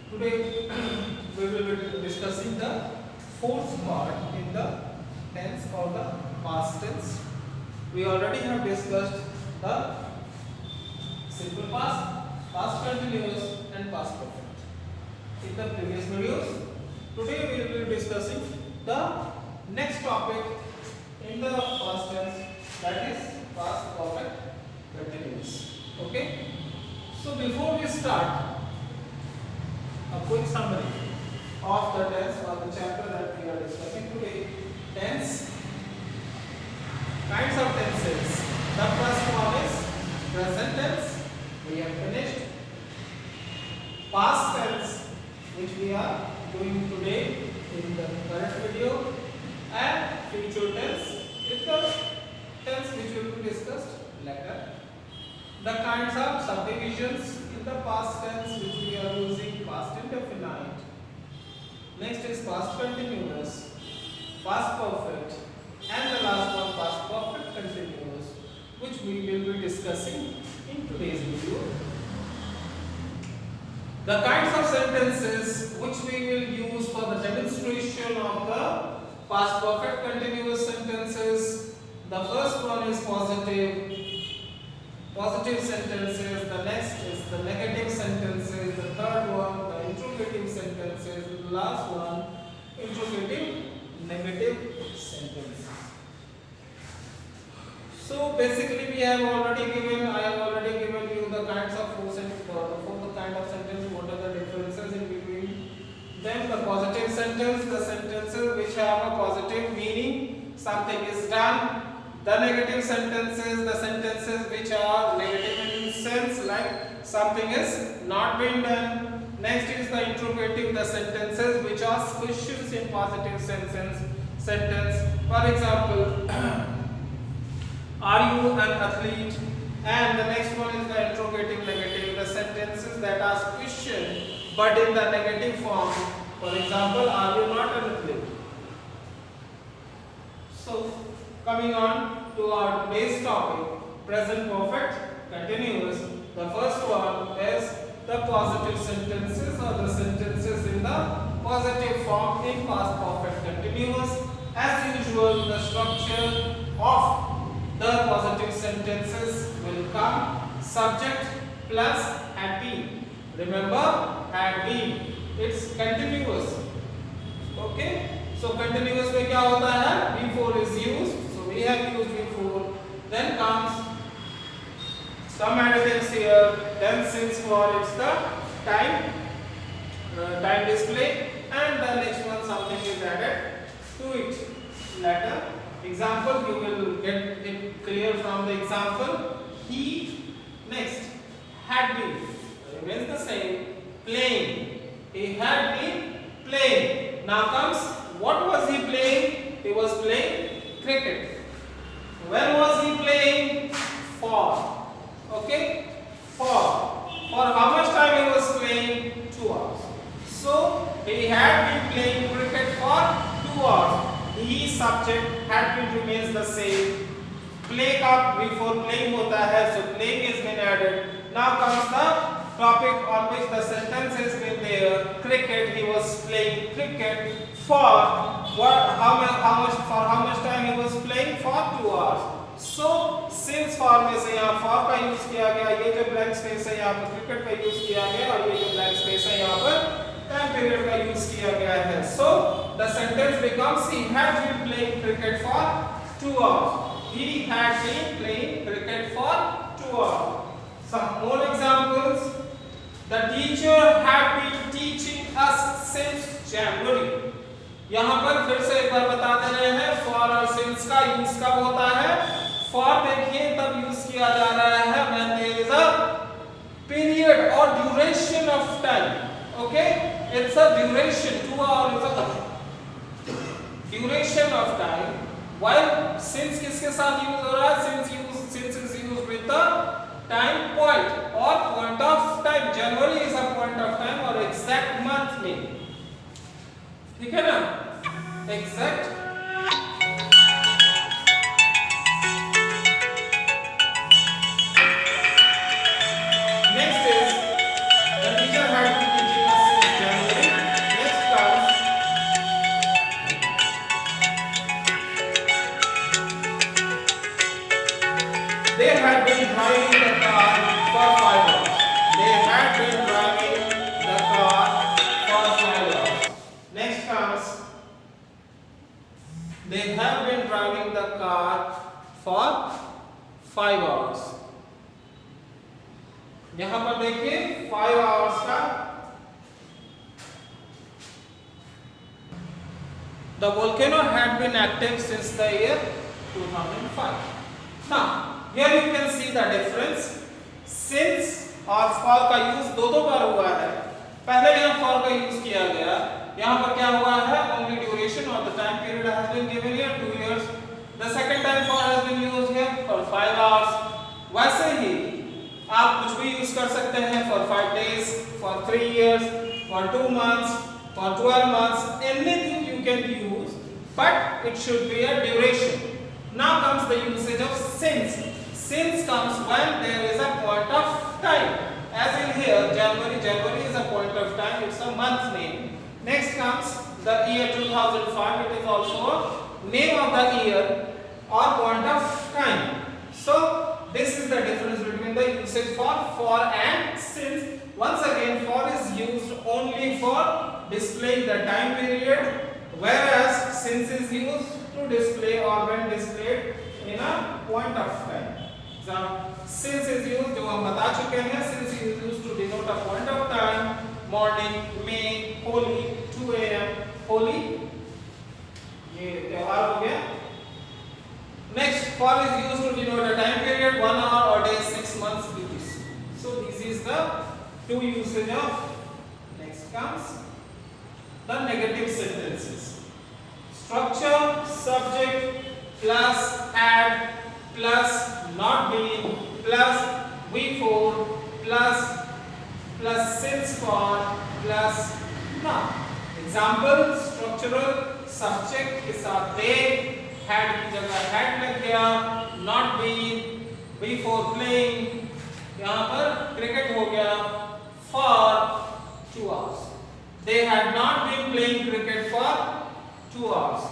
Today we will be discussing the fourth part in the tense or the past tense. We already have discussed the simple past, past continuous and past perfect in the previous videos. Today we will be discussing the next topic in the past tense, that is past perfect continuous. Okay. So before we start, a quick summary of the tense or the chapter that we are discussing today. Tense, kinds of tenses. The first one is present tense. We have finished. Past tense, which we are doing today in the current video, and future tense is the tense which will be discussed later. The kinds of subdivisions in the past tense which we are using: past indefinite. Next is past continuous, past perfect, and the last one past perfect continuous, which we will be discussing in today's video. The kinds of sentences which we will use for the demonstration of the past perfect continuous sentences. The first one is positive sentences, the next is the negative sentences, the third one the interrogative sentences, the last one interrogative negative sentences. So basically I have already given you the kinds of four kind of sentence, what are the differences in between them. The positive sentence, the sentences which have a positive meaning, something is done. The negative sentences, the sentences which are negative in sense, like something is not been done. Next is the interrogative, the sentences which ask questions in positive sentence. For example, are you an athlete? And the next one is the interrogative negative, the sentences that ask question but in the negative form. For example, are you not an athlete? So coming on to our today's topic, present perfect continuous. The first one is the positive sentences or the sentences in the positive form in past perfect continuous. As usual, the structure of the positive sentences will come subject plus had been. Remember, had been. It's continuous. Okay. So continuous में क्या होता है? Before is used. We have used before. Then comes some additives here. Then since for it's the time display, and the next one something is added to it later. Example, you will get it clear from the example. He, next, had been, remains the same, playing. He had been playing. Now comes, what was he playing? He was playing cricket. When was he playing? For. Okay? For how much time he was playing? 2 hours. So he had been playing cricket for 2 hours. He subject had been remains the same. Play का before playing होता है, so playing is been added. Now comes the topic on which the sentence has been there. Cricket. He was playing cricket for what? How much time he was playing? For 2 hours. So since for में से यहाँ for का use किया गया, ये जो blank space है यहाँ पर cricket का यूज किया गया, और ये जो blank space है यहाँ पर time period का यूज किया गया है. So the sentence becomes he had been playing cricket for 2 hours. He had been playing cricket for 2 hours. Some more examples. The teacher had been teaching us since January. यहाँ पर फिर से एक बार बता दे रहे हैं for और since का यूज कब होता है. For देखिए तब यूज किया जा रहा है when there is a period or duration of time. Okay, it's a duration. 2 hours is a duration of time. While since किसके साथ यूज हो रहा है? Since is used with the time point or point of time. January is a point of time और exact month में. ठीक है ना? Exact. Next is the teacher had been teaching us since यहां पर देखिए 5 आवर्स का the volcano had been active since the year 2005. Now here you can see the difference. Since और for का यूज दो बार हुआ है। पहले यहाँ for का यूज किया गया, यहाँ पर क्या हुआ है, only duration of the time period has been given here 2 years. The second time for has been used here for 5 hours. वैसे ही आप कुछ भी यूज कर सकते हैं for 5 days, for 3 years, for 2 months, for 12 months, anything you can use, but it should be a duration. Now comes the usage of since. Since comes when there is a point of time. As in here, January. January is a point of time. It's a month name. Next comes the year 2005. It is also a name of the year or point of time. So this is the difference between the usage for and since. Once again, for is used only for displaying the time period, whereas since is used to display or when displayed in a point of time. So since is used, जो हम बता चुके हैं, since is used to denote a point of time, morning, May, Holi, 2 AM, Holi, ये त्योहार हो गया. Next, for is used to denote a time period, 1 hour or day, 6 months, duties. So this is the two usage of. Next comes the negative sentences. Structure, subject plus had plus not been plus before plus since for plus now. Example, structural subject के साथ they, had की जगह had लग गया, not been, before playing, यहाँ पर cricket हो गया, for 2 hours. They had not been playing cricket for 2 hours.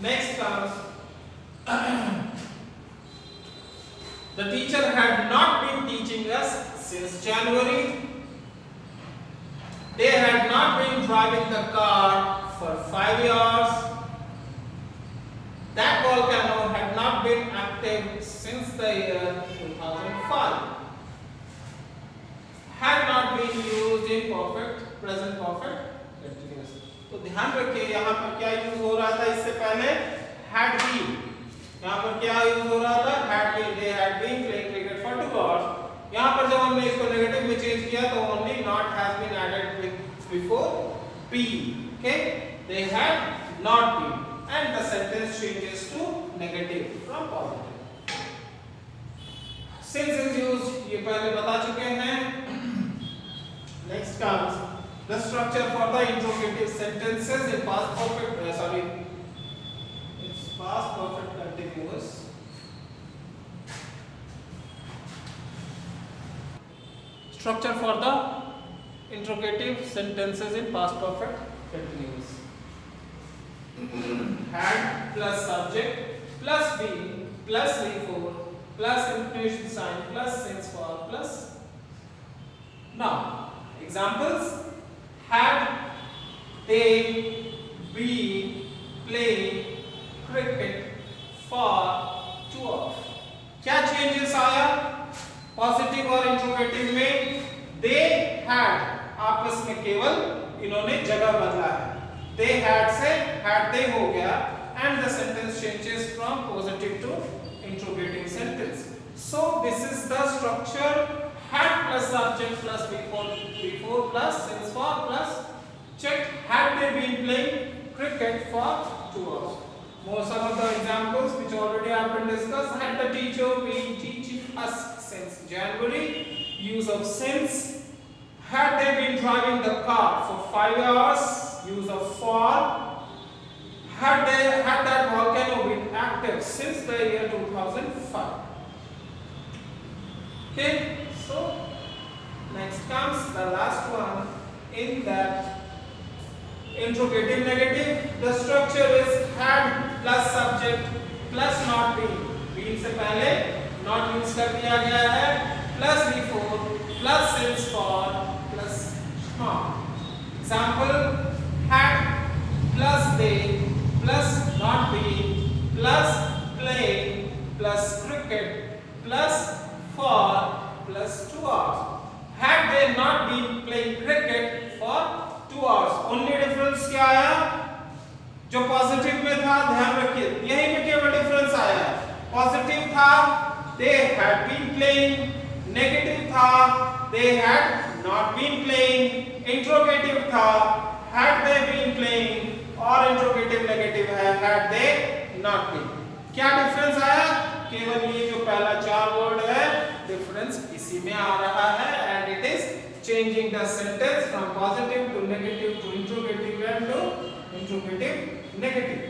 Next comes the teacher had not been teaching us since January. They had not been driving the car for 5 years. That volcano had not been active since the year 2005. Had not been used in present perfect continuous. तो ध्यान रखिए यहाँ पर क्या use हो रहा था इससे पहले, had been. यहाँ पर क्या यूज हो रहा था, had been. They had been playing cricket for 2 hours. यहाँ पर जब हमने इसको नेगेटिव में चेंज किया तो only not has been added before been. Okay, they had not been, and the sentence changes to negative from positive. Since is used, ये पहले बता चुके हैं. Next comes the structure for the interrogative sentences in past perfect. It's past perfect continuous. Structure for the interrogative sentences in past perfect continuous. Had plus subject plus been plus before plus continuation sign plus since for plus now. Examples: had they been playing cricket for 2 hours. क्या changes आया positive और interrogative में? they had आपस में केवल इन्होंने जगह बदला है. they had से had they हो गया, and the sentence changes from positive to interrogative sentence. So this is the structure: had plus subject plus before plus since for plus check. Had they been playing cricket for 2 hours? Some of the examples which already have been discussed: had the teacher been teaching us since January? Use of since. Had they been driving the car for 5 hours? Use of for. Had that volcano been active since the year 2005? Okay, so next comes the last one in that interrogative negative. The structure is had plus subject plus not been. Been से पहले not use कर दिया गया है, plus before plus since for plus not. Example: had plus they plus not been plus playing plus cricket plus 4 plus 2 hours. Had they not been playing cricket for 2 hours. Only difference क्या आया? जो positive में था, ध्यान रखिए, यही में केवल डिफरेंस आया है। पॉजिटिव था they had been playing, negative था they had not been playing, interrogative था had they been playing, और इंट्रोगेटिव नेगेटिव है had they not been। क्या डिफरेंस आया? केवल ये जो पहला 4 वर्ड है, डिफरेंस इसी में आ रहा है, and it is changing the sentence from positive to negative to interrogative and to interrogative negative.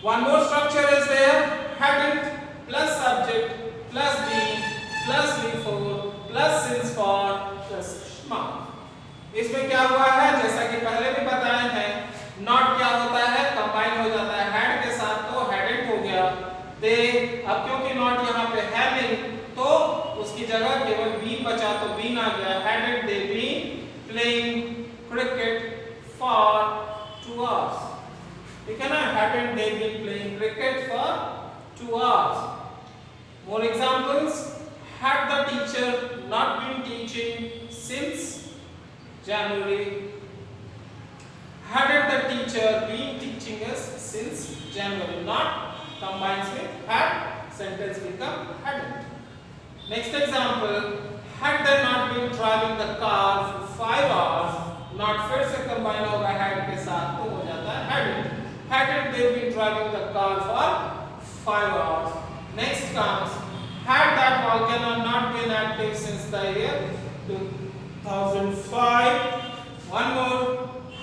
One more structure is there, hadn't plus subject plus been plus before plus since for plus shma। इसमें क्या हुआ है, जैसा कि पहले भी बताए हैं, not क्या होता है, कंबाइन हो जाता है had के साथ, तो hadn't हो गया। they, अब क्योंकि not यहाँ पे है नहीं, तो उसकी जगह केवल been बचा, तो been आ गया। hadn't they been playing cricket for 2 hours? ठीक है ना, hadn't they been playing cricket for 2 hours? More examples, had the teacher not been teaching since January? Hadn't the teacher been teaching us since January? Not combines with had, sentence become hadn't. Next example, had they not been driving the car for 5 hours? Not फिर से combine होगा had के साथ, तो हो जाता है hadn't. Hadn't they been driving the car for 5 hours? Next comes, had that volcano not been active since the year 2005? One more,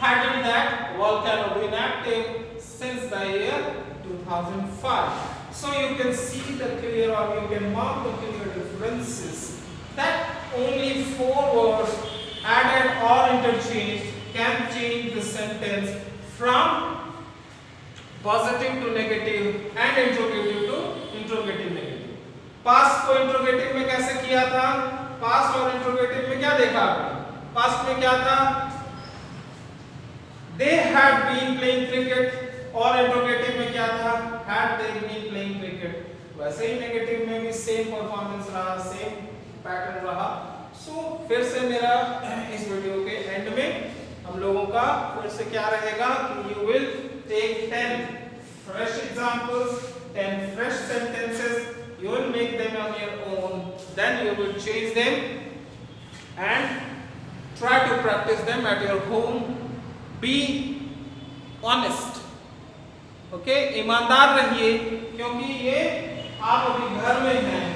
hadn't that volcano been active since the year 2005? So you can see the clear, or you can mark the clear differences, that only 4 words added or interchanged can change the sentence from positive to negative and interrogative to interrogative negative। Past को interrogative में कैसे किया था? Past और interrogative में क्या देखा आपने? पास्ट में क्या था? they had been playing cricket, और इंट्रोगेटिव में क्या था? had they been playing cricket। वैसे ही नेगेटिव में भी सेम परफॉर्मेंस रहा, सेम पैटर्न रहा। सो फिर से मेरा इस वीडियो के एंड में हम लोगों का फिर से क्या रहेगा कि you will take 10 fresh examples, 10 fresh sentences, you will make them on your own, then you will change them and try to practice them at your home। Be honest, okay? ईमानदार रहिए, क्योंकि ये आप अभी घर में हैं,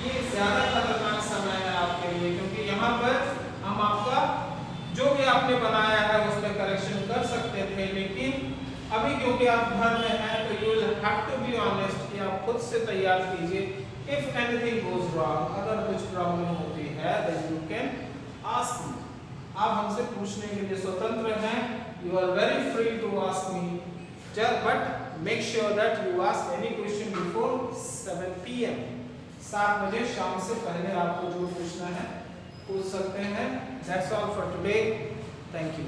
ये ज्यादा खतरनाक समय है आपके लिए, क्योंकि यहाँ पर हम आपका जो भी आपने बनाया है उसमें करेक्शन कर सकते थे, लेकिन अभी क्योंकि आप घर में हैं तो you will have to be honest कि आप खुद से तैयार कीजिए। If anything goes wrong, अगर कुछ प्रॉब्लम होती है then you can ask me। आप हमसे पूछने के लिए स्वतंत्र हैं, you are very free to ask me, but make sure that you ask any question before 7 PM। 7 बजे शाम से पहले आपको जो पूछना है पूछ सकते हैं। That's all for today. Thank you।